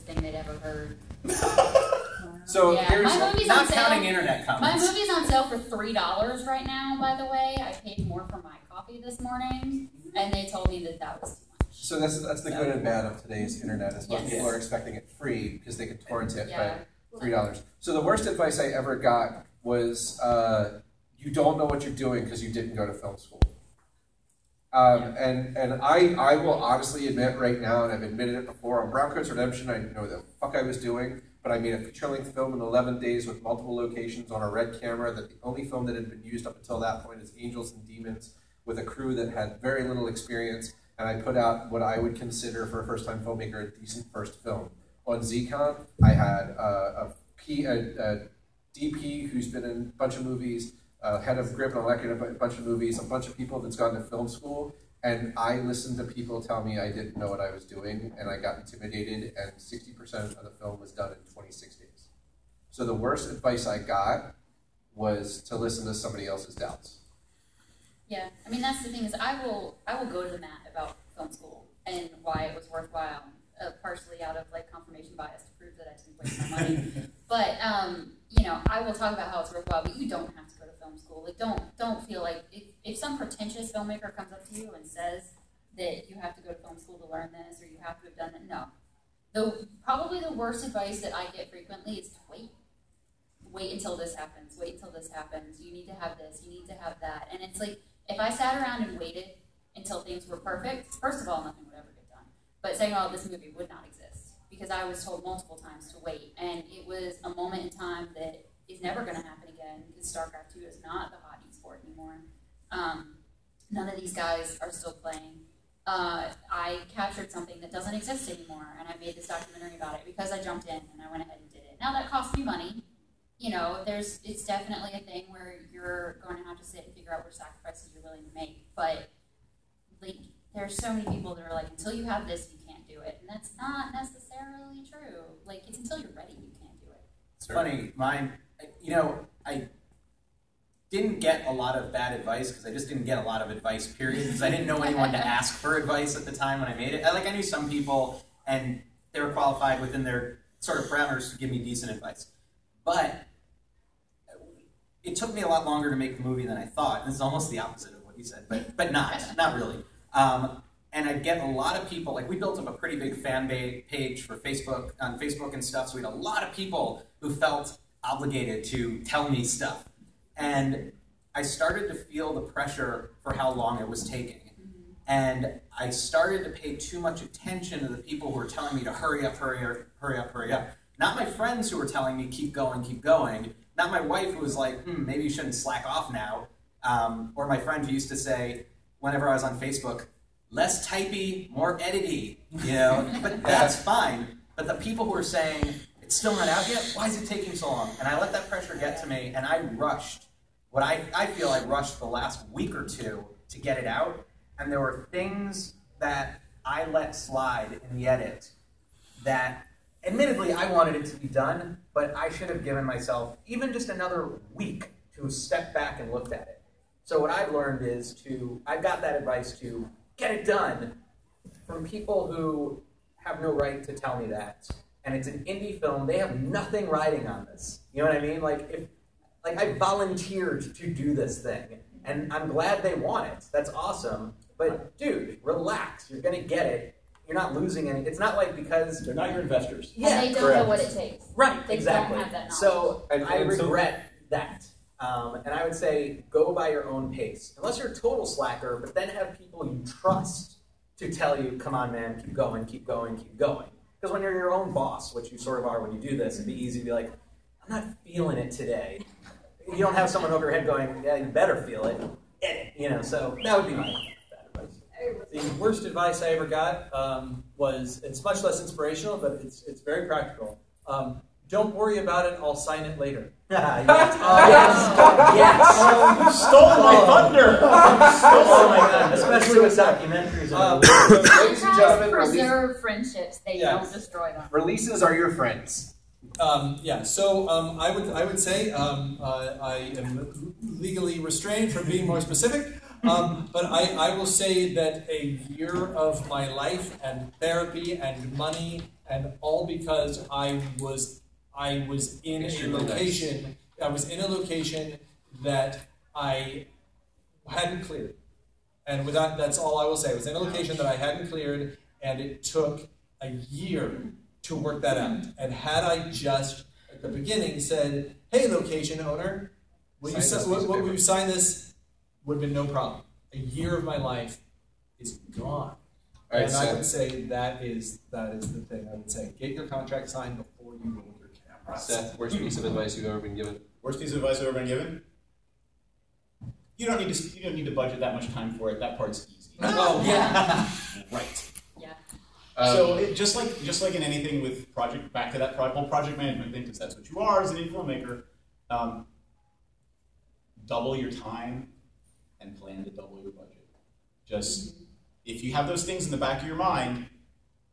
cheapest thing they'd ever heard. So yeah, here's not counting internet comments. My movie's on sale for $3 right now, by the way. I paid more for my coffee this morning, and they told me that that was too much. So that's the good and bad of today's internet, is most people are expecting it free because they can torrent it for $3. So the worst advice I ever got was, you don't know what you're doing because you didn't go to film school. And I will honestly admit right now, and I've admitted it before, on Brown Coats Redemption, I didn't know what the fuck I was doing, but I made a feature-length film in 11 days with multiple locations on a red camera, that the only film that had been used up until that point is Angels and Demons, with a crew that had very little experience, and I put out what I would consider, for a first-time filmmaker, a decent first film. On ZCon, I had a DP who's been in a bunch of movies, head of grip and elected in a bunch of movies, a bunch of people that's gone to film school, and I listened to people tell me I didn't know what I was doing, and I got intimidated, and 60% of the film was done in 26 days. So the worst advice I got was to listen to somebody else's doubts. Yeah, I mean, that's the thing, is I will go to the mat about film school and why it was worthwhile, partially out of like confirmation bias to prove that I didn't waste my money. But you know, I will talk about how it's worthwhile, but you don't have to go to film school. Like, don't feel like if some pretentious filmmaker comes up to you and says that you have to go to film school to learn this, or you have to have done that. No. Probably the worst advice that I get frequently is to wait. Wait until this happens. Wait until this happens. You need to have this. You need to have that. And it's like, if I sat around and waited until things were perfect, first of all, nothing would ever get done. But second of all, this movie would not exist, because I was told multiple times to wait. And it was a moment in time that is never going to happen again, because StarCraft 2 is not the hot e-sport anymore. None of these guys are still playing. I captured something that doesn't exist anymore, and I made this documentary about it because I jumped in and I went ahead and did it. Now that cost me money. You know, it's definitely a thing where you're going to have to sit and figure out what sacrifices you're willing to make. But like, there's so many people that are like, until you have this, you can't do it, and that's not necessarily true. Like, it's until you're ready, you can't do it. It's funny, I didn't get a lot of bad advice because I just didn't get a lot of advice, period, because I didn't know anyone to ask for advice at the time when I made it. I knew some people, and they were qualified within their sort of parameters to give me decent advice. But it took me a lot longer to make the movie than I thought. This is almost the opposite of what you said, but not really. And I get a lot of people, like, we built up a pretty big fan page for Facebook, on Facebook and stuff, so we had a lot of people who felt obligated to tell me stuff. And I started to feel the pressure for how long it was taking. And I started to pay too much attention to the people who were telling me to hurry up, hurry up, hurry up, hurry up. Not my friends who were telling me keep going, keep going. Not my wife who was like, maybe you shouldn't slack off now. Or my friend who used to say, whenever I was on Facebook, less typey, more edity, you know? But that's fine. But the people who were saying, it's still not out yet, why is it taking so long? And I let that pressure get to me, and I rushed. I feel I rushed the last week or two to get it out, and there were things that I let slide in the edit that, admittedly, I wanted it to be done, but I should have given myself even just another week to step back and look at it. So what I've learned is I've got that advice to get it done from people who have no right to tell me that. And it's an indie film. They have nothing riding on this. You know what I mean? Like I volunteered to do this thing, and I'm glad they want it. That's awesome. But dude, relax. You're gonna get it. You're not losing any. It's not like because they're not your investors. Yeah, and they don't know what it takes. Right. They exactly. don't have that knowledge. So I regret that. And I would say go by your own pace. Unless you're a total slacker, but then have people you trust to tell you, come on, man, keep going, keep going, keep going. Because when you're your own boss, which you sort of are when you do this, it'd be easy to be like, I'm not feeling it today. You don't have someone over your head going, yeah, you better feel it. Edit. You know, so that would be my bad advice. The worst advice I ever got was, it's much less inspirational, but it's very practical. Don't worry about it, I'll sign it later. Yes. Yes. You stole my thunder. Oh my God, especially with documentaries. Ladies and gentlemen, preserve friendships. They don't destroy them. Releases are your friends. So I would say I am legally restrained from being more specific, but I will say that a year of my life and therapy and money and all because I was in a location. I was in a location that I hadn't cleared, and without, that's all I will say. I was in a location that I hadn't cleared, and it took a year to work that out. And had I just at the beginning said, "Hey, location owner, will you sign this?" Would have been no problem. A year of my life is gone. Right, and I would say that is the thing. I would say get your contract signed before you roll your camera. Seth, worst piece of advice you've ever been given? Worst piece of advice I've ever been given? You don't need to budget that much time for it. That part's easy. Oh yeah. Right. Yeah. So just like in anything with back to that whole project management thing, because that's what you are as an indie filmmaker. Double your time and plan to double your budget. Just if you have those things in the back of your mind,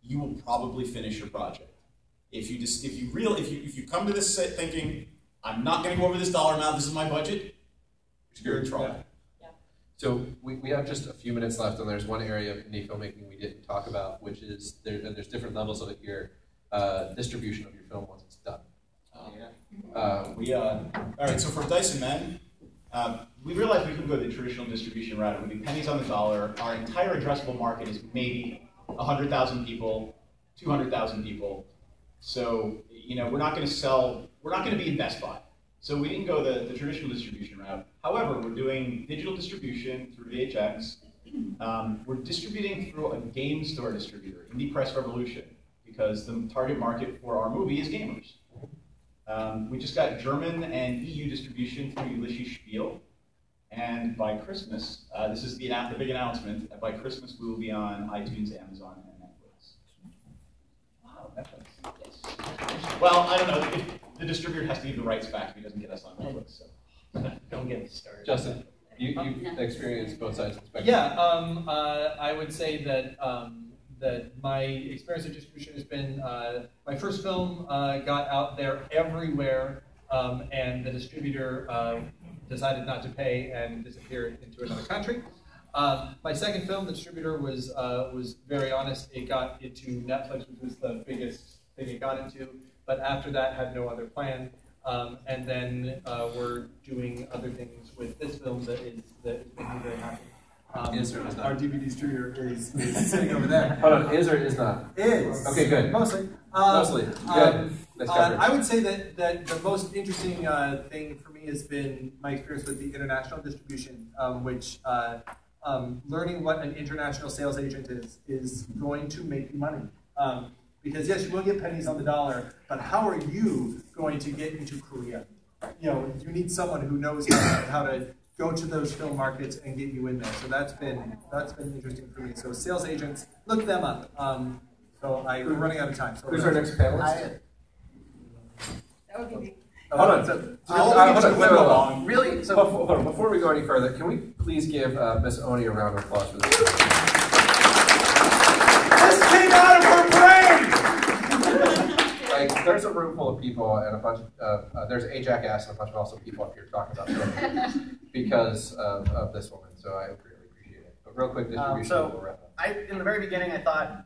you will probably finish your project. If you come to this thinking, I'm not going to go over this dollar amount, this is my budget, you're in trouble. Yeah. So we have just a few minutes left, and there's one area of indie filmmaking we didn't talk about, which is, and there's different levels of it here, distribution of your film once it's done. All right, so for Dyson Men, we realized we couldn't go the traditional distribution route. It would be pennies on the dollar. Our entire addressable market is maybe 100,000 people, 200,000 people. So, we're not going to be in Best Buy. So we didn't go the traditional distribution route. However, we're doing digital distribution through VHX. We're distributing through a game store distributor, Indie Press Revolution, because the target market for our movie is gamers. We just got German and EU distribution through Ulysses Spiel. And by Christmas, this is the big announcement, by Christmas we will be on iTunes, Amazon, and Netflix. Wow, Netflix. Yes. Well, I don't know. The distributor has to give the rights back if he doesn't get us on Netflix. So don't get me started. Justin, you've experienced both sides of the spectrum. Yeah, I would say that that my experience of distribution has been my first film got out there everywhere, and the distributor decided not to pay and disappeared into another country. My second film, the distributor was very honest. It got into Netflix, which was the biggest thing it got into, but after that had no other plan. And then we're doing other things with this film that is making me very happy. Is or is not? Our DVD distributor is sitting over there. Hold on, is or is not? Is. Okay, good. Mostly. Mostly. Good. Nice coverage. I would say that the most interesting thing for me has been my experience with the international distribution, which learning what an international sales agent is going to make you money. Because yes, you will get pennies on the dollar, but how are you going to get into Korea? You need someone who knows how to go to those film markets and get you in there. So that's been interesting for me. So sales agents, look them up. We're running out of time. So who's our next panelist? That would be me. Hold on. Wait. Really? So before we go any further, can we please give Miss Oni a round of applause for this? This came out of her brain! There's a room full of people and a bunch of, there's a jackass and a bunch of also people up here talking about film because of this woman, so I really appreciate it. But real quick, distribution, we'll wrap up. In the very beginning, I thought,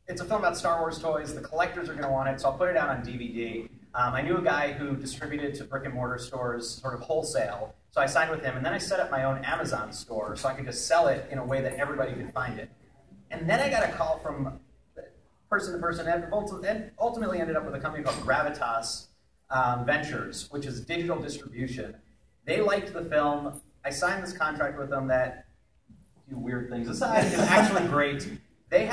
it's a film about Star Wars toys, the collectors are going to want it, so I'll put it out on DVD. I knew a guy who distributed to brick and mortar stores sort of wholesale, so I signed with him, and then I set up my own Amazon store so I could just sell it in a way that everybody could find it. And then I got a call from person to person, and ultimately ended up with a company called Gravitas Ventures, which is digital distribution. They liked the film. I signed this contract with them that, do weird things aside, is actually great. They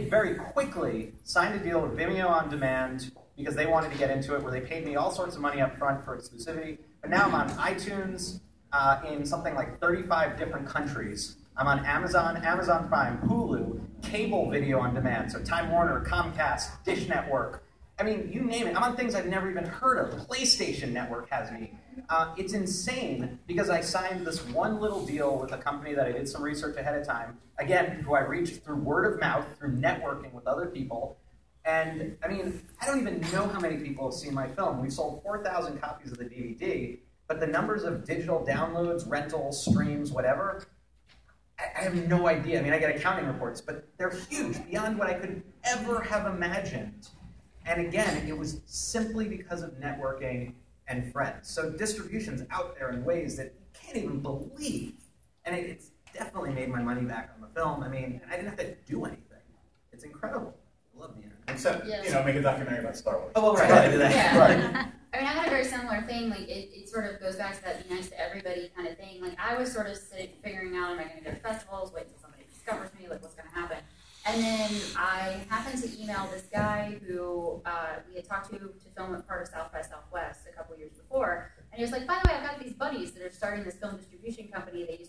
very quickly signed a deal with Vimeo On Demand because they wanted to get into it, where they paid me all sorts of money up front for exclusivity. But now I'm on iTunes in something like 35 different countries. I'm on Amazon, Amazon Prime, Hulu, cable video on demand, so Time Warner, Comcast, Dish Network. I mean, you name it. I'm on things I've never even heard of. PlayStation Network has me. It's insane because I signed this one little deal with a company that I did some research ahead of time. Again, who I reached through word of mouth, through networking with other people. And I mean, I don't even know how many people have seen my film. We've sold 4,000 copies of the DVD, but the numbers of digital downloads, rentals, streams, whatever, I have no idea. I mean, I get accounting reports, but they're huge, beyond what I could ever have imagined. And again, it was simply because of networking and friends. So distribution's out there in ways that you can't even believe. And it's definitely made my money back on the film. I mean, I didn't have to do anything. It's incredible. I love the internet. Except, make a documentary about Star Wars. Oh, well, right. I did that. Yeah. Right. I mean, I had a very similar thing. Like, it sort of goes back to that be nice to everybody kind of thing. Like, I was sort of figuring out, am I going to go to festivals, wait until somebody discovers me, like, what's going to happen? And then I happened to email this guy who we had talked to film at part of South by Southwest a couple years before. And he was like, by the way, I've got these buddies that are starting this film distribution company. They do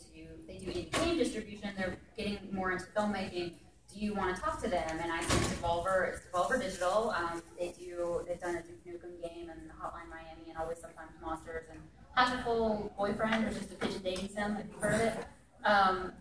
indie game distribution. They're getting more into filmmaking. Do you want to talk to them? And I said, Devolver, it's Devolver Digital. They've done a Duke Nukem game and Hotline Miami and Always Sometimes Monsters and Hatcherful Boyfriend, which is a pigeon dating sim, if you've heard of it.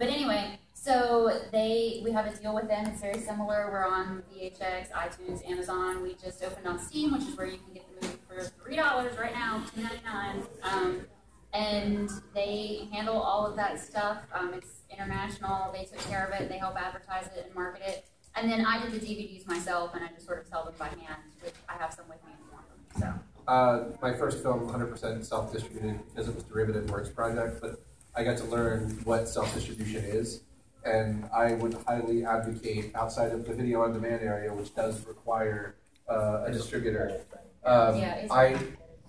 But anyway, so we have a deal with them. It's very similar. We're on VHX, iTunes, Amazon. We just opened on Steam, which is where you can get the movie for $3 right now, $2.99. And they handle all of that stuff. It's international. They took care of it. They help advertise it and market it. And then I did the DVDs myself, and I just sort of sell them by hand, which I have some with me if you want them. So. My first film, 100% self-distributed because it was Derivative Works project, but I got to learn what self-distribution is, and I would highly advocate outside of the video-on-demand area, which does require a distributor. I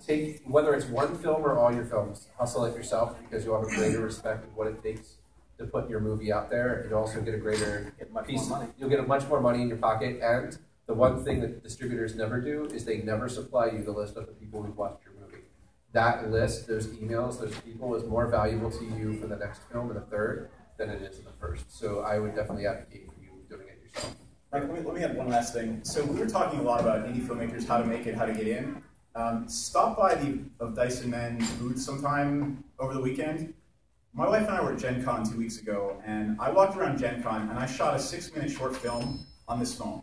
take, whether it's one film or all your films, hustle it yourself because you'll have a greater respect of what it takes to put your movie out there. You'll also get a greater piece. You'll get much more money in your pocket, and the one thing that distributors never do is they never supply you the list of the people who've watched your movie. That list, those emails, those people is more valuable to you for the next film and the third than it is in the first. So I would definitely advocate for you doing it yourself. Mike, let me add one last thing. So we were talking a lot about indie filmmakers, how to make it, how to get in. Stop by the of Dice and Men booth sometime over the weekend. My wife and I were at Gen Con 2 weeks ago, and I walked around Gen Con and I shot a 6-minute short film on this phone.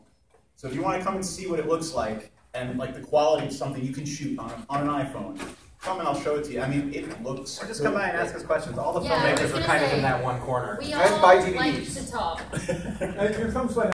So if you want to come and see what it looks like and like the quality of something you can shoot on an iPhone, come and I'll show it to you. I mean, it looks. Or just come by and ask us questions. All the Yeah, filmmakers are kind of in that one corner. We and all buy like DVDs. to talk. Your film's like